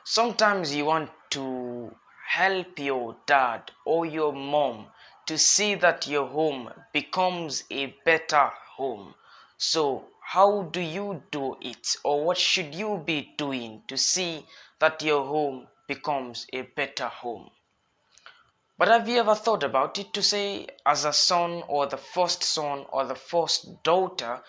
Sometimes you want to help your dad or your mom to see that your home becomes a better home. So how do you do it, or what should you be doing to see that your home becomes a better home? But have you ever thought about it to say, as a son or the first son or the first daughter,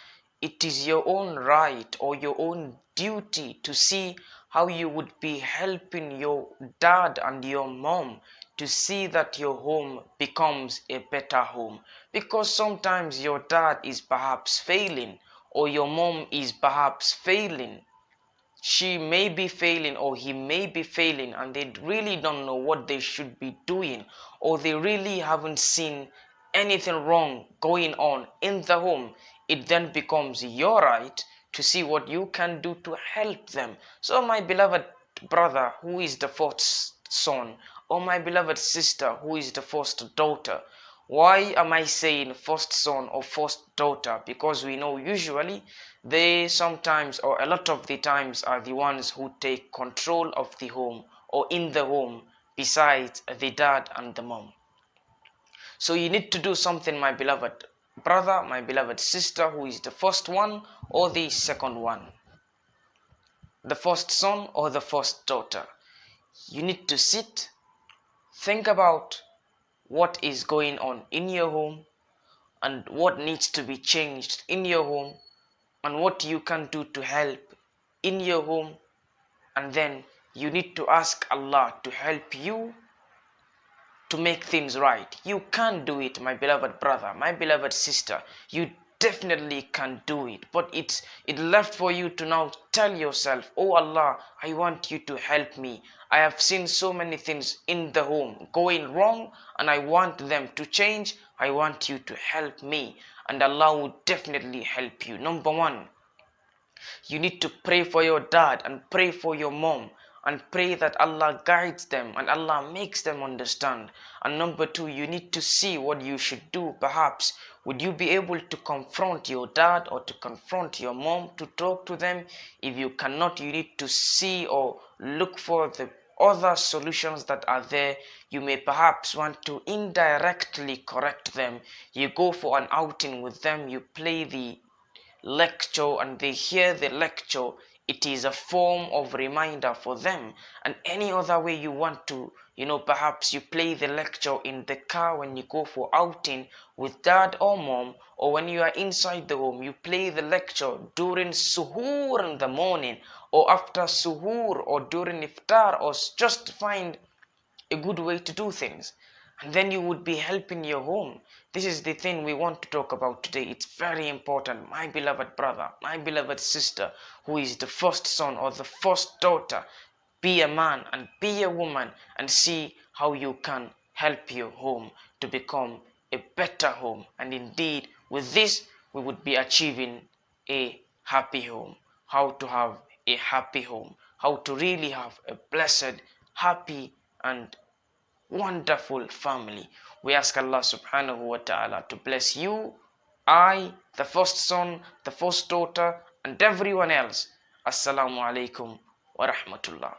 it is your own right or your own duty to see how you would be helping your dad and your mom to see that your home becomes a better home? Because sometimes your dad is perhaps failing, or your mom is perhaps failing. She may be failing, or he may be failing, and they really don't know what they should be doing, or they really haven't seen anything wrong going on in the home. It then becomes your right to see what you can do to help them. So my beloved brother who is the first son, or my beloved sister who is the first daughter, why am I saying first son or first daughter? Because we know usually they sometimes, or a lot of the times, are the ones who take control of the home or in the home besides the dad and the mom. So you need to do something, my beloved brother, my beloved sister, who is the first one or the second one, the first son or the first daughter. You need to sit, think about what is going on in your home and what needs to be changed in your home and what you can do to help in your home. And then you need to ask Allah to help you to make things right. You can do it, my beloved brother, my beloved sister. You definitely can do it, but it's left for you to now tell yourself, oh Allah, I want you to help me. I have seen so many things in the home going wrong and I want them to change. I want you to help me, and Allah will definitely help you. Number one, you need to pray for your dad and pray for your mom and pray that Allah guides them and Allah makes them understand. And number two, you need to see what you should do. Perhaps would you be able to confront your dad or to confront your mom to talk to them? If you cannot, you need to see or look for the other solutions that are there. You may perhaps want to indirectly correct them. You go for an outing with them, you play the lecture and they hear the lecture. It is a form of reminder for them. And any other way you want to, perhaps you play the lecture in the car when you go for outing with dad or mom, or when you are inside the home, you play the lecture during suhoor in the morning, or after suhoor, or during iftar, or just find a good way to do things, and then you would be helping your home. This is the thing we want to talk about today. It's very important, my beloved brother, my beloved sister, who is the first son or the first daughter. Be a man and be a woman and see how you can help your home to become a better home. And indeed, with this, we would be achieving a happy home. How to have a happy home, how to really have a blessed, happy, and wonderful family. We ask Allah subhanahu wa ta'ala to bless you, I, the first son, the first daughter, and everyone else. Assalamu alaikum wa rahmatullah.